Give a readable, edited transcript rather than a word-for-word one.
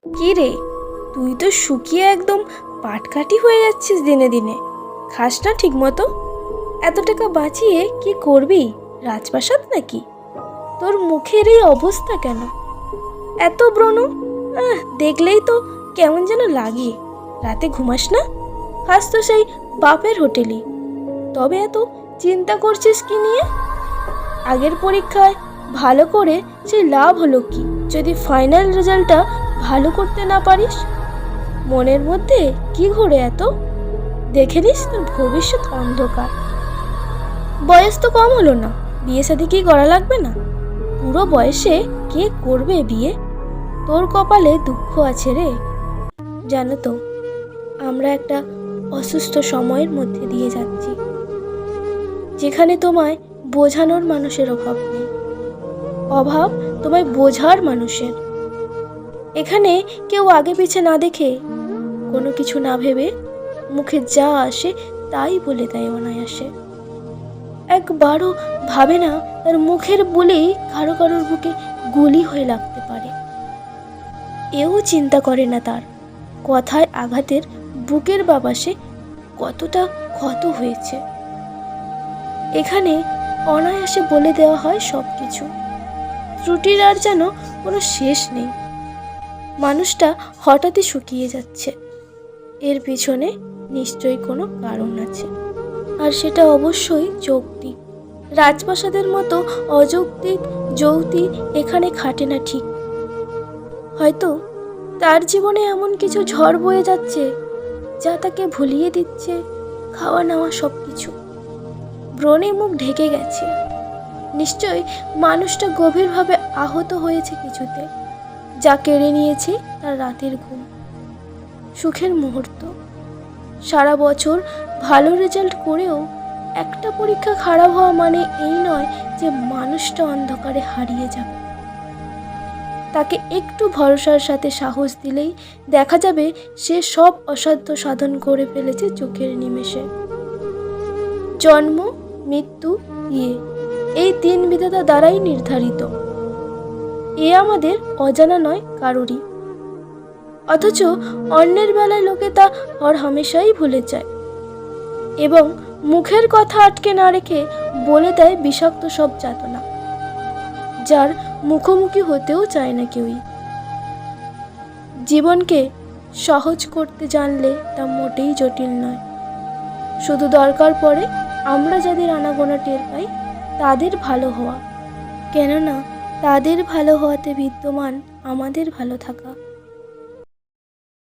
কি রে, তুই তো শুকিয়ে একদম পাটকাঠি হয়ে যাচ্ছিস দিনে দিনে। খাস না ঠিক মতো? এত টাকা বাঁচিয়ে কি করবি? রাজপ্রাসাদ নাকি? তোর মুখের এই অবস্থা কেন? এত ব্রণ! দেখলেই তো কেমন যেন লাগে। রাতে ঘুমাস না? খাস তো সেই বাপের হোটেলে। তবে এত চিন্তা করছিস কি নিয়ে? আগের পরীক্ষায় ভালো করে সেই লাভ হলো কি যদি ফাইনাল রেজাল্টটা ভালো করতে না পারিস? মনের মধ্যে কি ঘোরে এত? দেখে নিস তোর ভবিষ্যৎ অন্ধকার। বয়স তো কম হলো না, বিয়ে শাদী কি করা লাগবে না? পুরো বয়সে কে করবে বিয়ে? তোর কপালে দুঃখ আছে রে। জানো তো, আমরা একটা অসুস্থ সময়ের মধ্যে দিয়ে যাচ্ছি, যেখানে তোমায় বোঝানোর মানুষের অভাব নেই, অভাব তোমায় বোঝার মানুষের। এখানে কেউ আগে পিছে না দেখে, কোনো কিছু না ভেবে, মুখে যা আসে তাই বলে দেয় অনায়াসে। একবারও ভাবে না তার মুখের বলেই কারো কারোর বুকে গুলি হয়ে লাগতে পারে। এও চিন্তা করে না তার কথায় আঘাতের বুকের বাবাসে কতটা ক্ষত হয়েছে। এখানে অনায়াসে বলে দেওয়া হয় সব কিছু, ত্রুটির আর যেন কোনো শেষ নেই। মানুষটা হঠাৎই শুকিয়ে যাচ্ছে, এর পিছনে নিশ্চয়ই কোনো কারণ আছে, আর সেটা অবশ্যই যৌক্তিক। রাজপ্রাসাদের মতো অযৌক্তিক যৌক্তিক এখানে খাটে না ঠিক। হয়তো তার জীবনে এমন কিছু ঝড় বয়ে যাচ্ছে যা তাকে ভুলিয়ে দিচ্ছে খাওয়া নেওয়া সব কিছু। ব্রণে মুখ ঢেকে গেছে। নিশ্চয় মানুষটা গভীরভাবে আহত হয়েছে কিছুতে, যা কেড়ে নিয়েছে তার রাতের ঘুম, সুখের মুহূর্ত। সারা বছর ভালো রেজাল্ট করেও একটা পরীক্ষা খারাপ হওয়া মানে এই নয় যে মানুষটা অন্ধকারে হারিয়ে যাবে। তাকে একটু ভরসার সাথে সাহস দিলেই দেখা যাবে সে সব অসাধ্য সাধন করে ফেলেছে চোখের নিমেষে। জন্ম, মৃত্যু, বিয়ে, এই তিন বিধাতা দ্বারাই নির্ধারিত। এ আমাদের অজানা নয় কারোরই। অথচ অন্যের বেলায় লোকে তা হামেশাই ভুলে যায় এবং মুখের কথা আটকে না রেখে বলে দেয় বিষাক্ত সব যাতনা, যার মুখোমুখি হতেও চায় না কেউই। জীবনকে সহজ করতে জানলে তা মোটেই জটিল নয়। শুধু দরকার পড়ে আমরা যাদের আনাগোনা টের পাই তাদের ভালো হওয়া, কেননা তাদের ভালো হওয়াতে বিদ্যমান আমাদের ভালো থাকা।